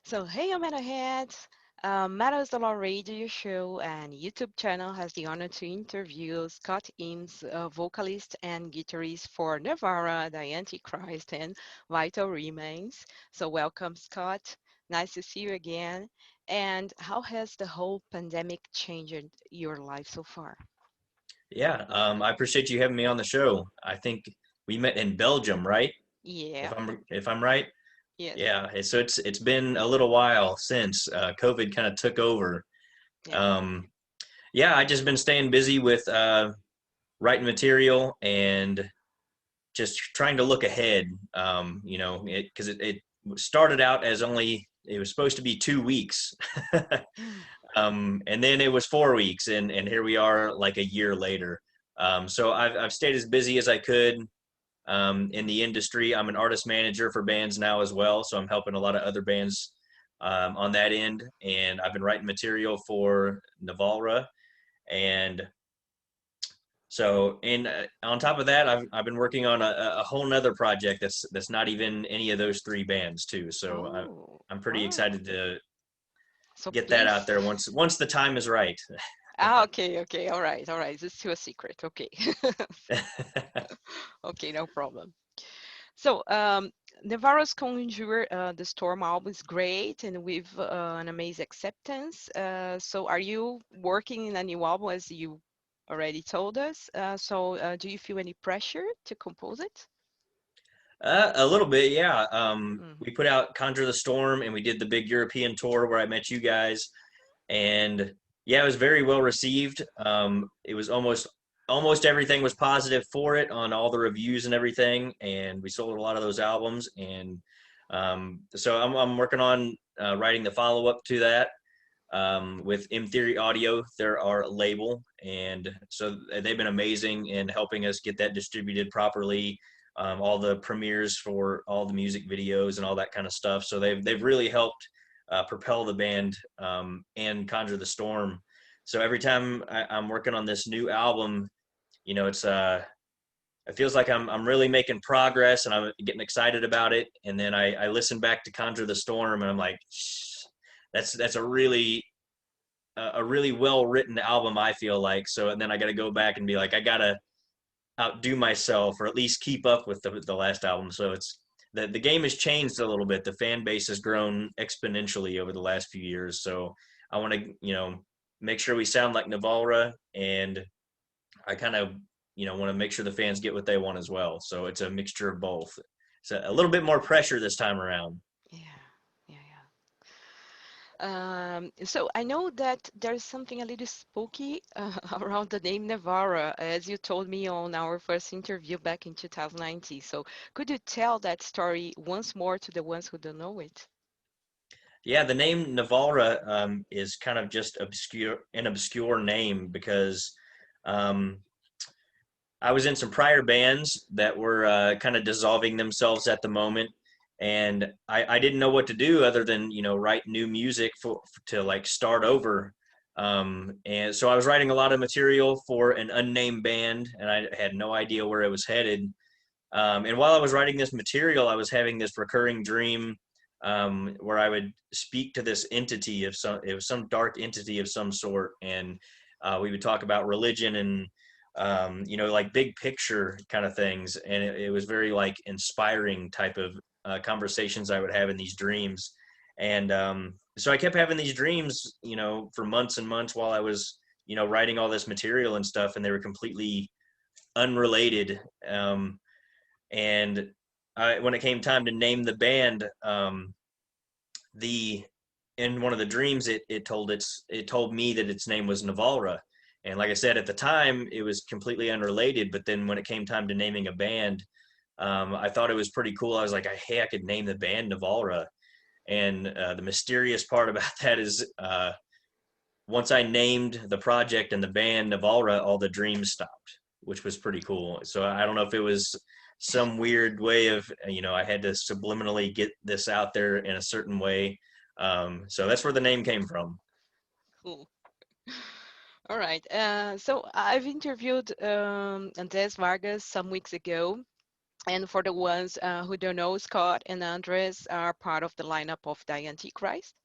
So, hey, Metalheads! Metal is the Law radio show and YouTube channel has the honor to interview Scott Eames, vocalist and guitarist for NEVALRA, the Antichrist, and Vital Remains. So, welcome, Scott. Nice to see you again. And how has the whole pandemic changed your life so far? Yeah, I appreciate you having me on the show. I think we met in Belgium, right? If Yeah, I'm right. yes, Yeah, so it's been a little while since COVID kind of took over. yeah. Um, yeah, I just been staying busy with writing material and just trying to look ahead. Because it started out as only it was supposed to be 2 weeks, and then it was 4 weeks, and here we are like a year later. So I've stayed as busy as I could in the industry. I'm an artist manager for bands now as well, so I'm helping a lot of other bands on that end. And I've been writing material for NEVALRA, and on top of that, I've been working on a whole nother project that's not even any of those three bands too. So Oh, I'm pretty wow. excited to So get that out please. there once the time is right. Ah, okay, okay, all right. It's still a secret. Okay. Okay, no problem. So, Navarro's Conjure, the Storm album is great and with an amazing acceptance. So, are you working in a new album as you already told us? Do you feel any pressure to compose it? A little bit, yeah. Mm. We put out Conjure the Storm, and we did the big European tour where I met you guys, and yeah, it was very well received. It was almost everything was positive for it on all the reviews and everything, and we sold a lot of those albums. And so I'm working on writing the follow up to that with M Theory Audio. They're our label, and so they've been amazing in helping us get that distributed properly. All the premieres for all the music videos and all that kind of stuff. So they've really helped propel the band and Conjure the Storm. So every time I'm working on this new album, it feels like I'm really making progress and I'm getting excited about it. And then I listen back to Conjure the Storm and I'm like, Shh, that's a really well written album. I feel like so, and then I got to go back and be like, I gotta outdo myself or at least keep up with the last album. So it's the game has changed a little bit. The fan base has grown exponentially over the last few years. So I want to make sure we sound like NEVALRA, and I kind of want to make sure the fans get what they want as well. So it's a mixture of both. So a little bit more pressure this time around. Yeah, yeah, yeah. So I know that there's something a little spooky around the name Navarra, as you told me on our first interview back in 2019. So could you tell that story once more to the ones who don't know it? Yeah, the name NEVALRA is kind of just an obscure name because um, I was in some prior bands that were kind of dissolving themselves at the moment, and I didn't know what to do other than write new music to like start over. And so I was writing a lot of material for an unnamed band, and I had no idea where it was headed. And while I was writing this material, I was having this recurring dream where I would speak to this entity of some, it was some dark entity of some sort, and we would talk about religion and like big picture kind of things, and it was very like inspiring type of conversations I would have in these dreams, and so I kept having these dreams, for months and months while I was, writing all this material and stuff, and they were completely unrelated. And when it came time to name the band, the in one of the dreams it told me that its name was NEVALRA. And like I said, at the time it was completely unrelated, but then when it came time to naming a band, I thought it was pretty cool. I was like, hey, I could name the band NEVALRA. And the mysterious part about that is once I named the project and the band NEVALRA, all the dreams stopped, which was pretty cool. So I don't know if it was some weird way of, I had to subliminally get this out there in a certain way. So that's where the name came from. Cool. All right. So I've interviewed Andres Vargas some weeks ago, And for the ones who don't know, Scott and Andres are part of the lineup of the Antichrist.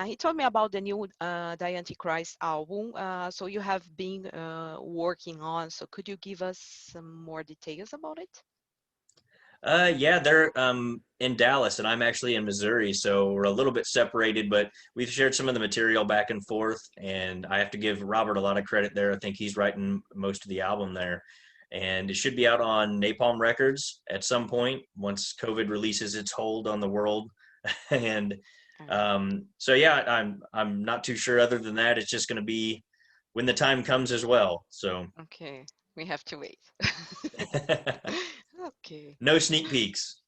He told me about the new The Antichrist album. So you have been working on. So could you give us some more details about it? Yeah, they're in Dallas, and I'm actually in Missouri, so we're a little bit separated, but we've shared some of the material back and forth, and I have to give Robert a lot of credit there. I think he's writing most of the album there, and it should be out on Napalm Records at some point once COVID releases its hold on the world. And Okay. so yeah, I'm not too sure. Other than that, it's just going to be when the time comes as well. So Okay. We have to wait. Okay. no sneak peeks.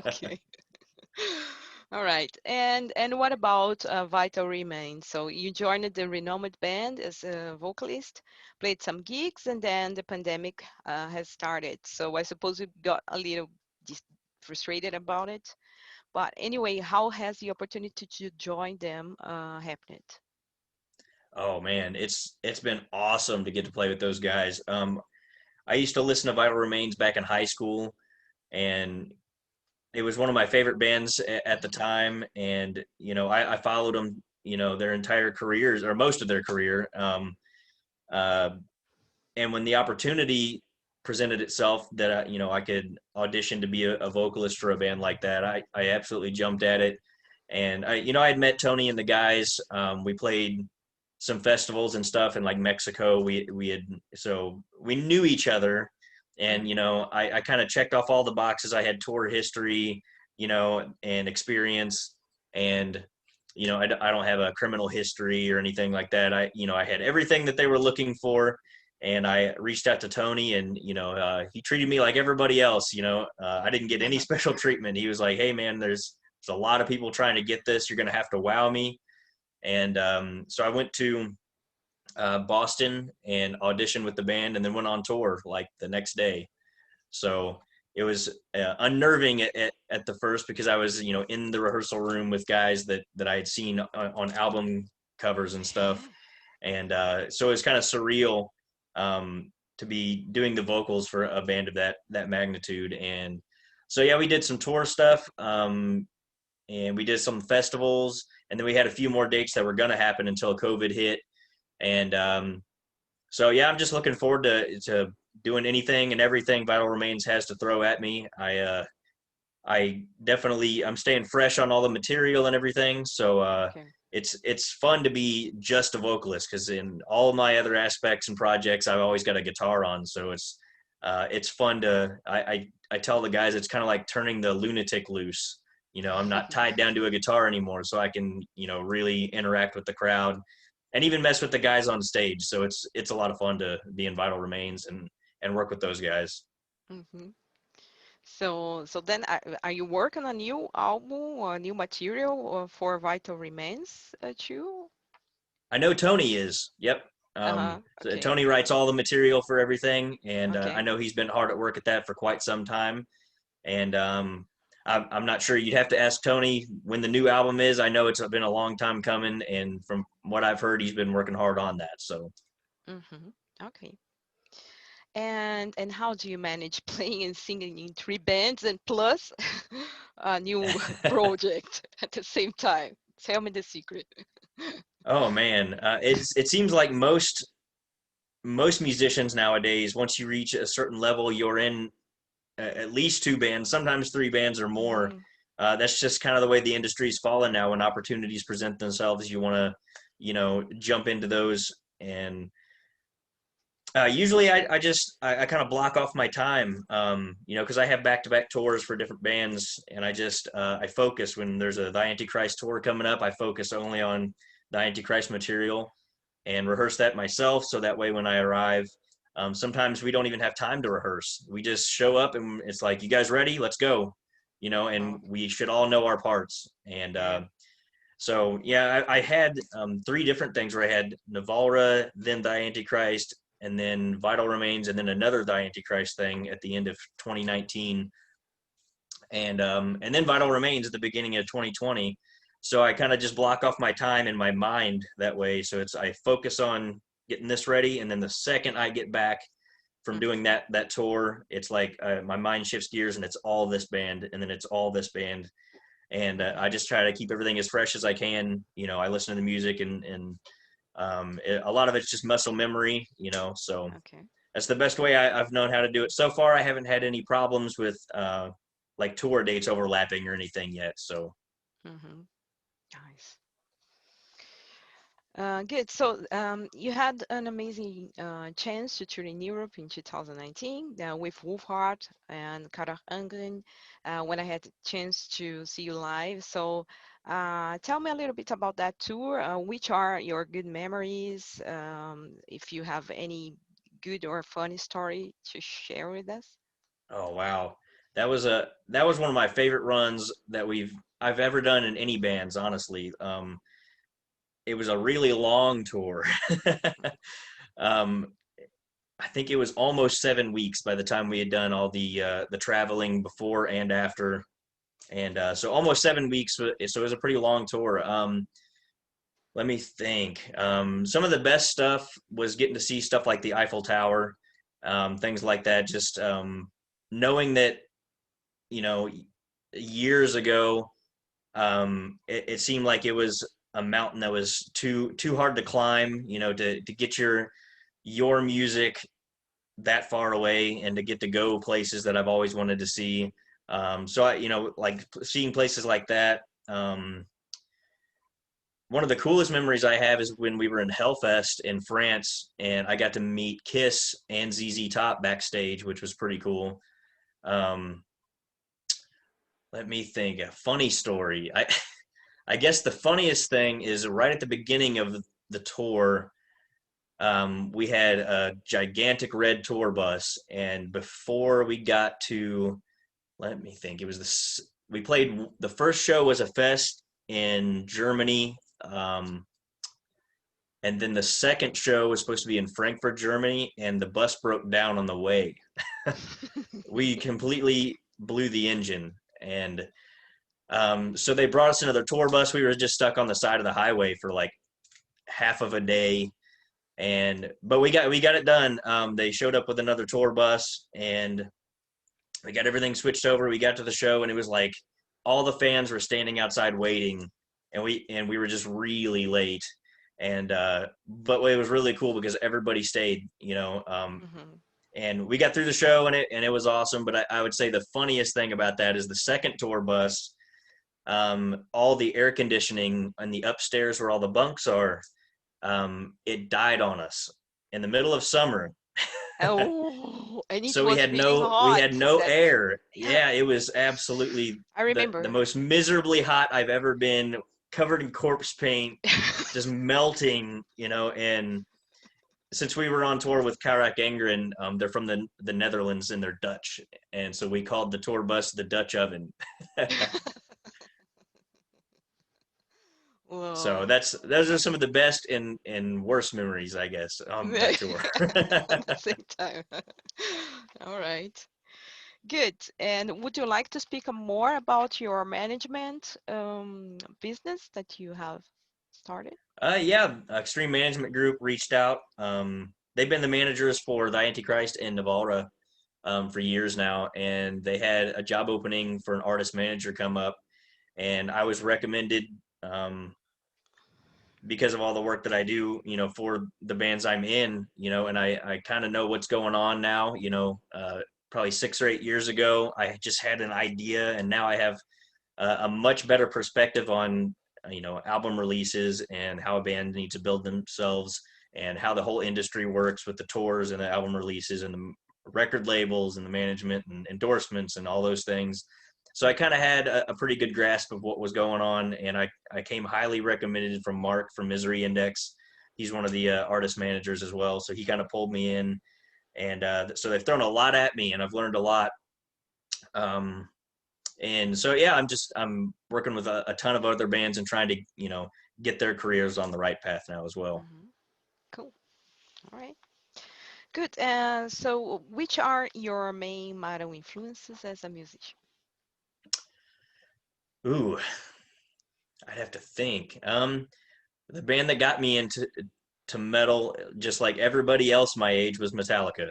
Okay. All right. And what about Vital Remains? So you joined the renowned band as a vocalist, played some gigs, and then the pandemic has started. So I suppose you got a little frustrated about it. But anyway, how has the opportunity to join them happened? Oh man, it's been awesome to get to play with those guys. I used to listen to Vital Remains back in high school, and it was one of my favorite bands at the time. And I followed them, their entire careers or most of their career. Uh, and when the opportunity presented itself that I could audition to be a vocalist for a band like that, I absolutely jumped at it. And I had met Tony and the guys. We played some festivals and stuff in like Mexico. We knew each other, and Mhm. I kind of checked off all the boxes. I had tour history, and experience, and I don't have a criminal history or anything like that. I had everything that they were looking for, and I reached out to Tony, and he treated me like everybody else. I didn't get any special treatment. He was like, "Hey, man, there's a lot of people trying to get this. You're gonna have to wow me." And so I went to Boston and auditioned with the band, and then went on tour like the next day. So it was unnerving at the first, because I was in the rehearsal room with guys that I had seen on album covers and stuff, and so it was kind of surreal to be doing the vocals for a band of that magnitude. And so yeah, we did some tour stuff, and we did some festivals, and then we had a few more dates that were going to happen until COVID hit. And so yeah, I'm just looking forward to doing anything and everything Vital Remains has to throw at me. I definitely, I'm staying fresh on all the material and everything. So Okay. it's fun to be just a vocalist, because in all my other aspects and projects, I've always got a guitar on. So it's fun to I tell the guys it's kind of like turning the lunatic loose. I'm not tied down to a guitar anymore, so I can really interact with the crowd and even mess with the guys on stage. So it's a lot of fun to be in Vital Remains and work with those guys. Hmm. So then are you working on a new album or new material for Vital Remains too? I know Tony is. Yep. Uh-huh. So Okay. Tony writes all the material for everything, and I Okay. know he's been hard at work at that for quite some time. And I'm not sure. You'd have to ask Tony when the new album is. I know it's been a long time coming, and from what I've heard, he's been working hard on that. So Mm-hmm. Okay. And how do you manage playing and singing in three bands and plus a new project at the same time? Tell me the secret. oh man, it seems like most musicians nowadays, once you reach a certain level, you're in at least two bands, sometimes three bands or more. Mm, That's just kind of the way the industry's fallen now. When opportunities present themselves, you want to, jump into those. And usually, I kind of block off my time, because I have back-to-back tours for different bands, and I focus when there's the Antichrist tour coming up. I focus only on the Antichrist material and rehearse that myself. So that way, when I arrive, sometimes we don't even have time to rehearse. We just show up, and it's like, "You guys ready? Let's go." And okay. we should all know our parts. And Yeah. so, yeah, I had three different things where I had NEVALRA, then the Antichrist, and then Vital Remains, and then another the Antichrist thing at the end of 2019, and then Vital Remains at the beginning of 2020. So I kind of just block off my time in my mind that way. So I focus on getting this ready, and then the second I get back from Mhm. doing that tour, it's like my mind shifts gears and it's all this band, and then it's all this band, and Mhm. I just try to keep everything as fresh as I can. I listen to the music, and a lot of it's just muscle memory. So Okay. that's the best way I've known how to do it so far. I haven't had any problems with like tour dates overlapping or anything yet. So Mhm. Nice. Good. So you had an amazing chance to tour in Europe in 2019 with Wolfheart and Karar Angren when I had the chance to see you live. So tell me a little bit about that tour. Which are your good memories? If you have any good or funny story to share with us. oh wow, that was one of my favorite runs that I've ever done in any bands. Honestly, it was a really long tour. um, I think it was almost 7 weeks by the time we had done all the traveling before and after, and so almost 7 weeks. So it was a pretty long tour. Let me think. Some of the best stuff was getting to see stuff like the Eiffel Tower, things like that. Just knowing that, you know, years ago, it seemed like it was a mountain that was too hard to climb. To get your music that far away and to get to go places that I've always wanted to see. So like seeing places like that. One of the coolest memories I have is when we were in Hellfest in France, and I got to meet Kiss and ZZ Top backstage, which was pretty cool. Um, Let me think. A funny story. I guess the funniest thing is right at the beginning of the tour. We had a gigantic red tour bus, and before we got to, let me think, it was this. We played the first show was a fest in Germany. And then the second show was supposed to be in Frankfurt, Germany, and the bus broke down on the way. We completely blew the engine, and so they brought us another tour bus. We were just stuck on the side of the highway for like half of a day, and but we got it done. They showed up with another tour bus, and we got everything switched over. We got to the show, and it was like all the fans were standing outside waiting, and we were just really late. And but it was really cool because everybody stayed, Mhm. and we got through the show, and it was awesome. But I would say the funniest thing about that is the second tour bus. All the air conditioning in the upstairs where all the bunks are, it died on us in the middle of summer. Oh, and it So we was had really no we hot. had no That's air. yeah, Yeah, it was absolutely I the remember. most miserably hot I've ever been, covered in corpse paint, just melting, and since we were on tour with Karak Engren, they're from the Netherlands and they're Dutch, and so we called the tour bus the Dutch oven. So Well, those are some of the best and worst memories, I guess, that tour. at the same time. All right. Good. And would you like to speak more about your management business that you have started? Yeah, Extreme Management Group reached out. They've been the managers for the Antichrist and NEVALRA for years now, and they had a job opening for an artist manager come up, and I was recommended because of all the work that I do, for the bands I'm in, and I kind of know what's going on now. Probably 6 or 8 years ago, I just had an idea, and now I have a much better perspective on album releases and how a band needs to build themselves and how the whole industry works with the tours and the album releases and the record labels and the management and endorsements and all those things. So I kind of had a pretty good grasp of what was going on, and I came highly recommended from Mark from Misery Index. He's one of the artist managers as well, so he kind of pulled me in, and so they've thrown a lot at me, and I've learned a lot. Um, and so yeah, I'm working with a ton of other bands and trying to get their careers on the right path now as well. Hmm. Cool. All right. Good. So which are your main model influences as a musician? Ooh, I'd have to think. The band that got me into to metal, just like everybody else my age, was Metallica.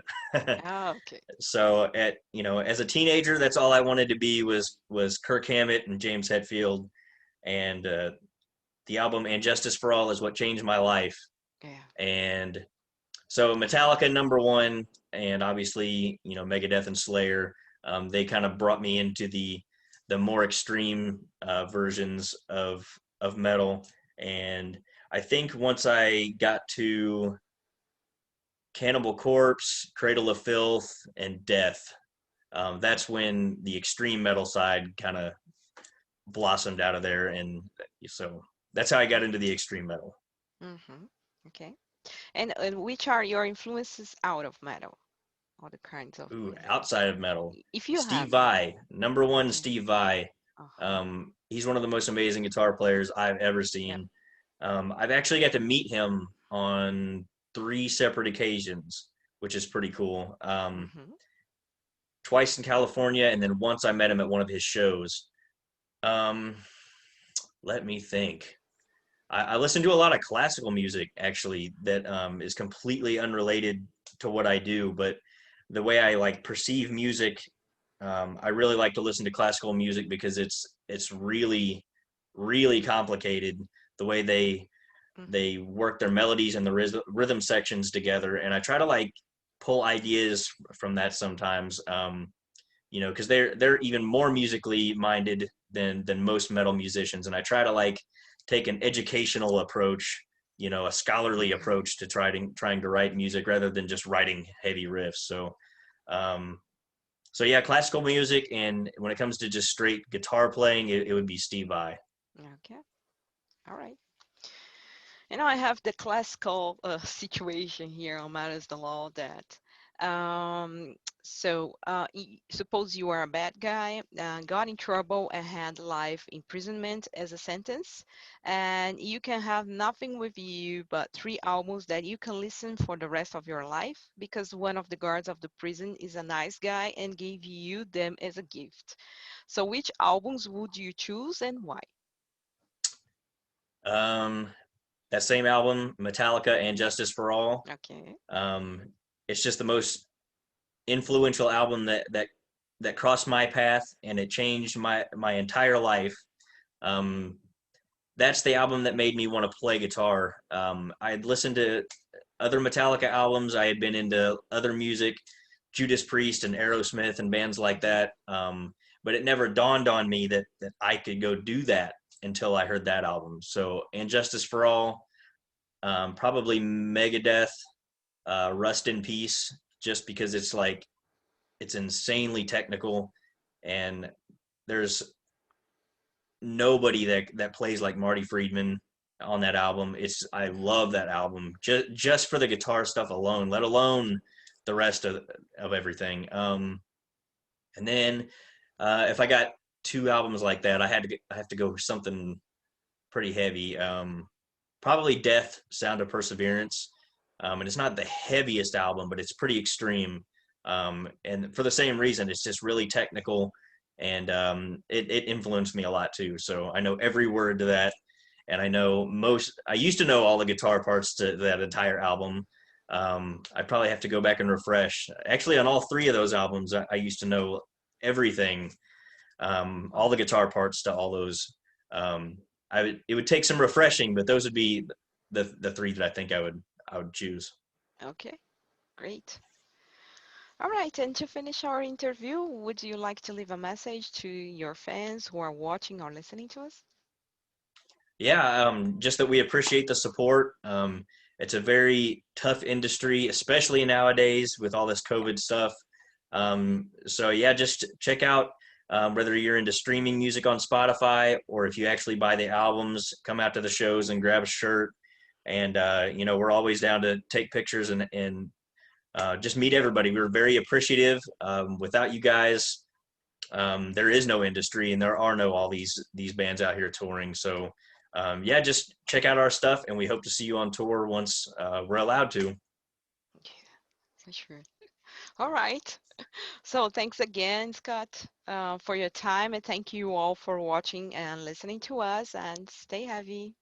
Ah, okay. So at as a teenager, that's all I wanted to be was Kirk Hammett and James Hetfield, and the album "And Justice for All" is what changed my life. Yeah. And so Metallica number one, and obviously Megadeth and Slayer. They kind of brought me into the more extreme versions of metal, and I think once I got to Cannibal Corpse, Cradle of Filth, and Death, that's when the extreme metal side kind of blossomed out of there, and so that's how I got into the extreme metal. Mm-hmm. Okay. And which are your influences out of metal? All the kinds of Ooh, music. outside of metal, If you Steve have any. Vai, number one, Okay. Steve Vai. Uh-huh. He's one of the most amazing guitar players I've ever Yep. seen. I've actually got to meet him on three separate occasions, which is pretty cool. Mm-hmm. Twice in California, and then once I met him at one of his shows. Um, Let me think. I listen to a lot of classical music actually that is completely unrelated to what I do, but the way I like perceive music, I really like to listen to classical music because it's really really complicated the way Mm-hmm. they work their melodies and the rhythm sections together, and I try to like pull ideas from that sometimes. Because they're even more musically minded than most metal musicians, and I try to like take an educational approach, a scholarly Mm-hmm. approach to trying to write music rather than just writing heavy riffs. Um, so yeah, classical music, and when it comes to just straight guitar playing, it would be Steve Vai. Okay. All right. I have the classical situation here on Matters the Law that um, suppose you are a bad guy, got in trouble and had life imprisonment as a sentence, and you can have nothing with you but three albums that you can listen for the rest of your life because one of the guards of the prison is a nice guy and gave you them as a gift. So which albums would you choose and why? Um, that same album, Metallica and Justice for All. Okay. Um, it's just the most influential album that crossed my path, and it changed my entire life. Um, that's the album that made me want to play guitar. I had listened to other Metallica albums. I had been into other music, Judas Priest and Aerosmith and bands like Mm-hmm. that. But it never dawned on me that I could go do that until I heard that album. So, And Justice for All, probably Megadeth, Rust in Peace, just because it's insanely technical, and there's nobody that plays like Marty Friedman on that album. I love Mm-hmm. that album just for the guitar stuff alone, let alone the rest of everything. And then if I got two albums like that, I have to go for something pretty heavy. Probably Death, Sound of Perseverance. And it's not the heaviest album, but it's pretty extreme. And for the same reason, it's just really technical, and it influenced me a lot too. So I know every word to that, and I used to know all the guitar parts to that entire album. I probably have to go back and refresh. Actually, on all three of those albums, I used to know everything, all the guitar parts to all those. Um, it would take some refreshing, but those would be the three that I think I would choose. Okay, great. All right, and to finish our interview, would you like to leave a message to your fans who are watching or listening to us? Yeah, just that we appreciate the support. It's a very tough industry, especially nowadays with all this COVID stuff. So yeah, just check out whether you're into streaming music on Spotify or if you actually buy the albums, come out to the shows and grab a shirt. And we're always down to take pictures and just meet everybody. We're very appreciative. Without you guys, there is no industry, and there are no all these bands out here touring. So yeah, just check out our stuff, and we hope to see you on tour once we're allowed to. Yeah, for sure. All right. So thanks again, Scott, for your time, and thank you all for watching and listening to us. And stay heavy.